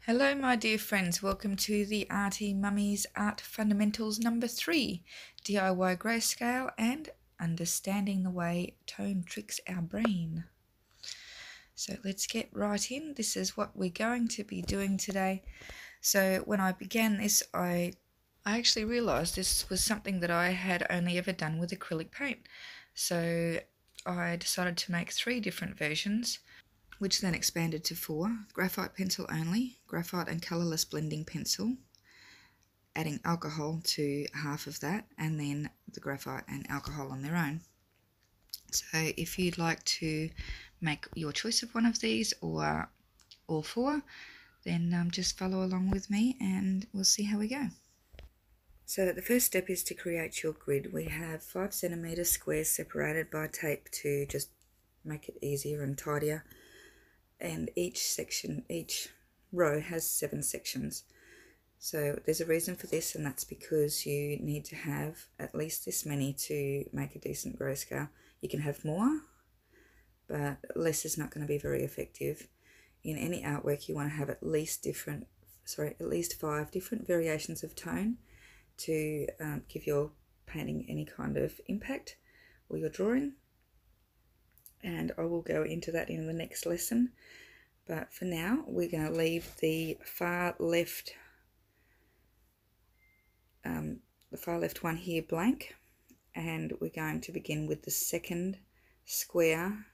Hello my dear friends, welcome to the Arty Mummies Art Fundamentals number 3, DIY Grayscale and Understanding the Way Tone Tricks Our Brain. So let's get right in. This is what we're going to be doing today. So when I began this, I actually realised this was something that I had only ever done with acrylic paint. So I decided to make 3 different versions, which then expanded to 4, graphite pencil only, graphite and colourless blending pencil, adding alcohol to half of that, and then the graphite and alcohol on their own. So if you'd like to make your choice of one of these or all 4, then just follow along with me and we'll see how we go. So the first step is to create your grid. We have 5 centimetre squares separated by tape to just make it easier and tidier. And each row has 7 sections. So there's a reason for this, and that's because you need to have at least this many to make a decent grayscale. You can have more, but less is not going to be very effective. In any artwork, you want to have at least 5 different variations of tone to give your painting any kind of impact, or your drawing. And I will go into that in the next lesson, but for now we're going to leave the far left one here blank, and we're going to begin with the second square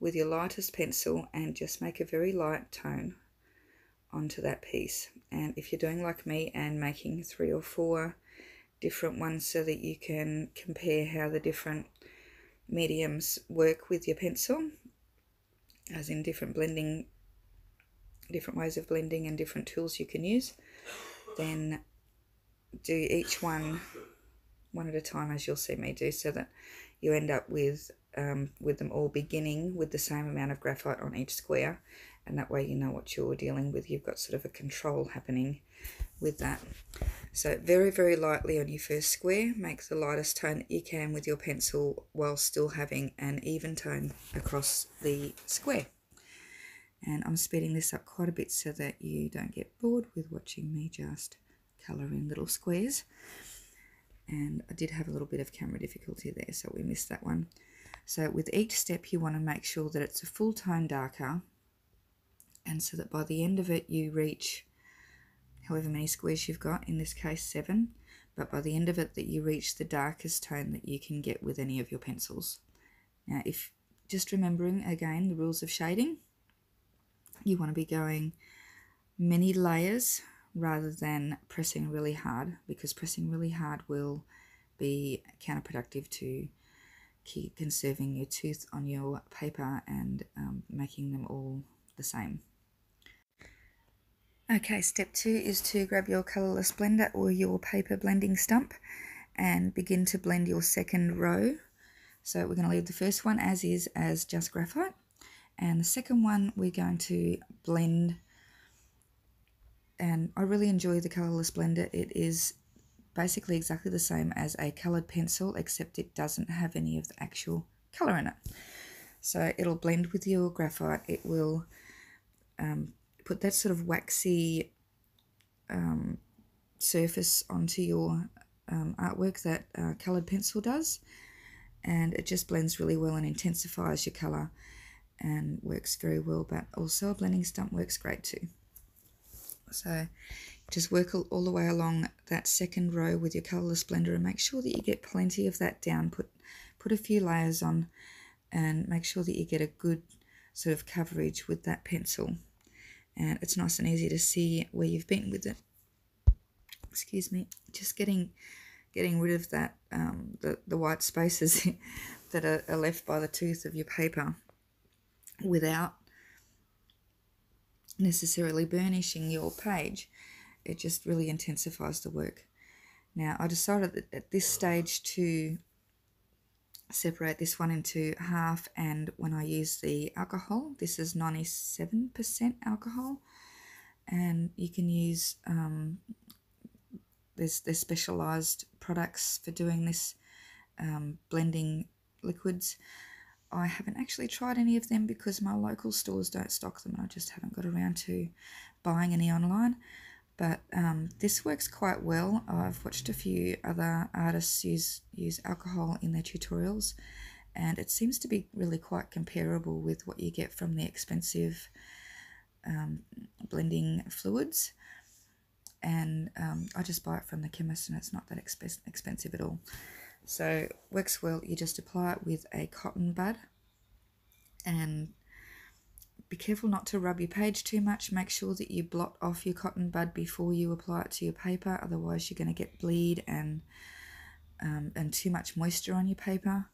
with your lightest pencil and just make a very light tone onto that piece. And if you're doing like me and making 3 or 4 different ones so that you can compare how the different mediums work with your pencil, as in different ways of blending and different tools you can use, then do each one at a time, as you'll see me do, so that you end up with them all beginning with the same amount of graphite on each square, and that way you know what you're dealing with. You've got sort of a control happening with that. So very, very lightly on your first square, make the lightest tone that you can with your pencil while still having an even tone across the square. And I'm speeding this up quite a bit so that you don't get bored with watching me just colour in little squares. And I did have a little bit of camera difficulty there, so we missed that one. So with each step you want to make sure that it's a full tone darker, and so that by the end of it you reach however many squares you've got, in this case 7, but by the end of it that you reach the darkest tone that you can get with any of your pencils. Now, if just remembering again the rules of shading, you want to be going many layers rather than pressing really hard, because pressing really hard will be counterproductive to keep conserving your tooth on your paper and making them all the same. Okay, step 2 is to grab your colourless blender or your paper blending stump and begin to blend your second row. So we're going to leave the first one as is, as just graphite, and the second one we're going to blend. And I really enjoy the colourless blender. It is basically exactly the same as a coloured pencil, except it doesn't have any of the actual colour in it. So it'll blend with your graphite. It will put that sort of waxy surface onto your artwork that coloured pencil does, and it just blends really well and intensifies your colour and works very well. But also a blending stump works great too. So just work all the way along that second row with your colourless blender and make sure that you get plenty of that down. Put a few layers on and make sure that you get a good sort of coverage with that pencil. And it's nice and easy to see where you've been with it. Excuse me. Just getting rid of that the white spaces that are left by the tooth of your paper without necessarily burnishing your page. It just really intensifies the work. Now I decided that at this stage to separate this one into half, and when I use the alcohol, this is 97% alcohol, and you can use there's specialized products for doing this, blending liquids. I haven't actually tried any of them because my local stores don't stock them and I just haven't got around to buying any online, but this works quite well. I've watched a few other artists use alcohol in their tutorials, and it seems to be really quite comparable with what you get from the expensive blending fluids. And I just buy it from the chemist, and it's not that expensive at all. So works well. You just apply it with a cotton bud, and be careful not to rub your page too much. Make sure that you blot off your cotton bud before you apply it to your paper, otherwise you're going to get bleed and too much moisture on your paper.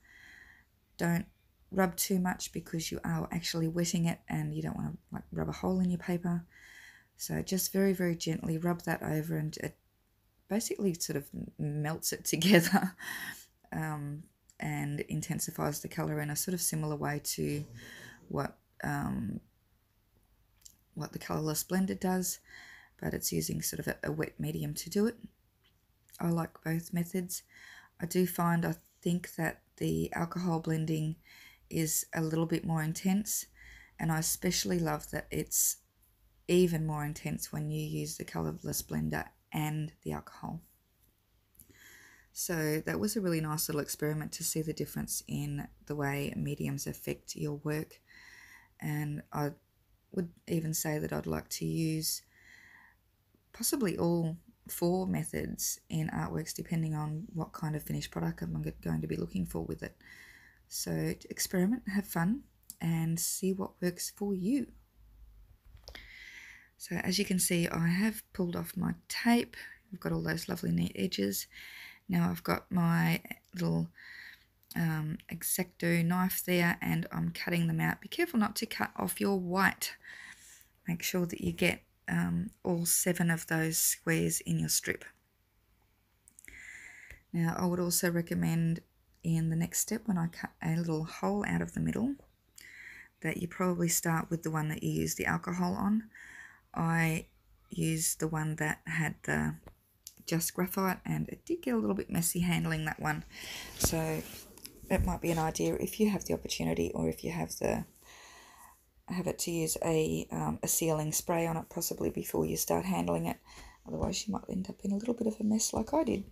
Don't rub too much because you are actually wetting it, and you don't want to like rub a hole in your paper. So just very, very gently rub that over, and it basically sort of melts it together and intensifies the colour in a sort of similar way to what the colourless blender does, but it's using sort of a wet medium to do it. I like both methods. I think that the alcohol blending is a little bit more intense, and I especially love that it's even more intense when you use the colourless blender and the alcohol. So that was a really nice little experiment to see the difference in the way mediums affect your work, and I would even say that I'd like to use possibly all 4 methods in artworks depending on what kind of finished product I'm going to be looking for with it. So experiment, have fun, and see what works for you. So as you can see, I have pulled off my tape. I've got all those lovely neat edges. Now I've got my little X-Acto knife there, and I'm cutting them out. Be careful not to cut off your white. Make sure that you get all 7 of those squares in your strip. Now I would also recommend in the next step, when I cut a little hole out of the middle, that you probably start with the one that you use the alcohol on. I used the one that had the just graphite, and it did get a little bit messy handling that one. So it might be an idea if you have the opportunity, or if you have it, to use a sealing spray on it possibly before you start handling it. Otherwise you might end up in a little bit of a mess like I did.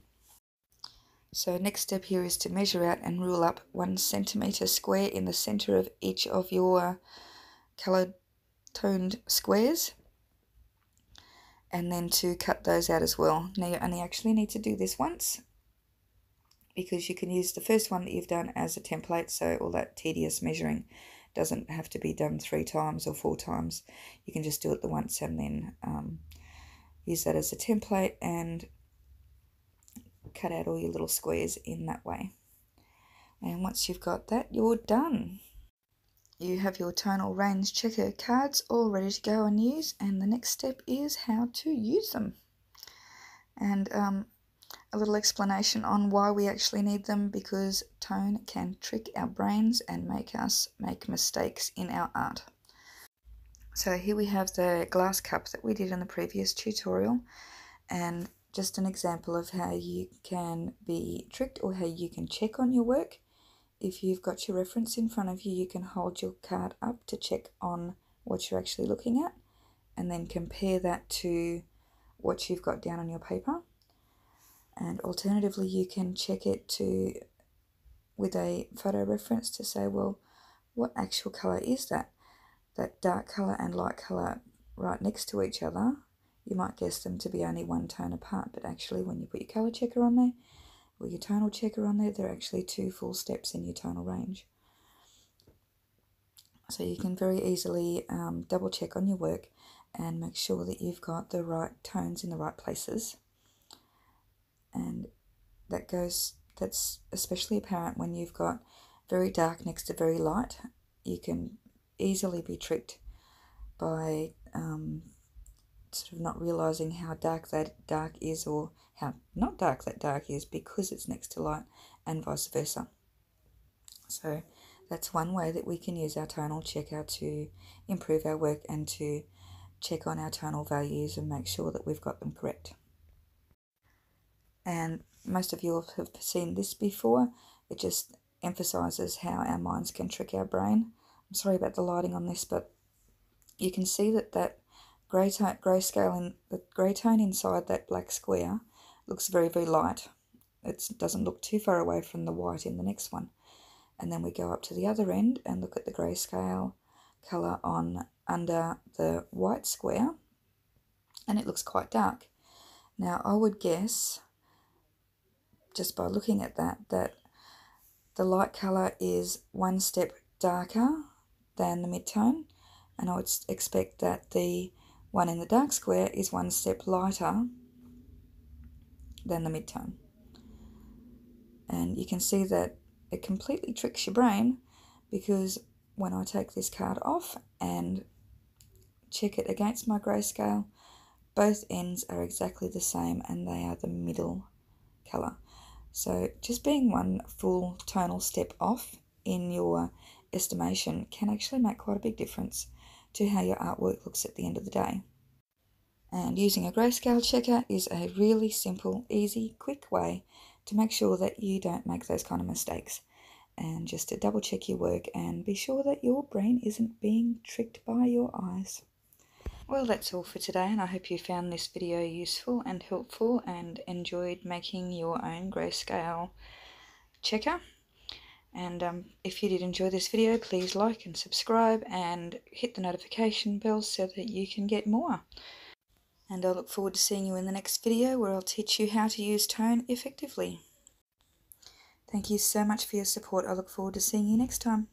So next step here is to measure out and rule up 1 centimetre square in the centre of each of your coloured toned squares, and then to cut those out as well. Now you only actually need to do this once, because you can use the first one that you've done as a template, so all that tedious measuring doesn't have to be done 3 times or 4 times. You can just do it the once, and then use that as a template and cut out all your little squares in that way. And once you've got that, you're done. You have your tonal range checker cards all ready to go and use, and the next step is how to use them. And a little explanation on why we actually need them, because tone can trick our brains and make us make mistakes in our art. So here we have the glass cup that we did in the previous tutorial, and just an example of how you can be tricked, or how you can check on your work. If you've got your reference in front of you, you can hold your card up to check on what you're actually looking at, and then compare that to what you've got down on your paper. And alternatively, you can check it with a photo reference to say, well, what actual colour is that? That dark colour and light colour right next to each other, you might guess them to be only 1 tone apart, but actually when you put your colour checker on there, or your tonal checker on there, they're actually 2 full steps in your tonal range. So you can very easily double check on your work and make sure that you've got the right tones in the right places. And that's especially apparent when you've got very dark next to very light. You can easily be tricked by sort of not realizing how dark that dark is, or how not dark that dark is, because it's next to light, and vice versa. So that's one way that we can use our tonal checker to improve our work and to check on our tonal values and make sure that we've got them correct. And most of you have seen this before. It just emphasizes how our minds can trick our brain. I'm sorry about the lighting on this, but you can see that grayscale in the grey tone inside that black square looks very, very light. It doesn't look too far away from the white in the next one. And then we go up to the other end and look at the grayscale colour on under the white square, and it looks quite dark. Now I would guess, just by looking at that, that the light colour is one step darker than the mid-tone, and I would expect that the one in the dark square is one step lighter than the mid-tone. And you can see that it completely tricks your brain, because when I take this card off and check it against my grayscale, both ends are exactly the same and they are the middle colour. So just being one full tonal step off in your estimation can actually make quite a big difference to how your artwork looks at the end of the day. And using a grayscale checker is a really simple, easy, quick way to make sure that you don't make those kind of mistakes, and just to double check your work and be sure that your brain isn't being tricked by your eyes. Well, that's all for today, and I hope you found this video useful and helpful and enjoyed making your own grayscale checker. And if you did enjoy this video, please like and subscribe and hit the notification bell so that you can get more. And I look forward to seeing you in the next video, where I'll teach you how to use tone effectively. Thank you so much for your support. I look forward to seeing you next time.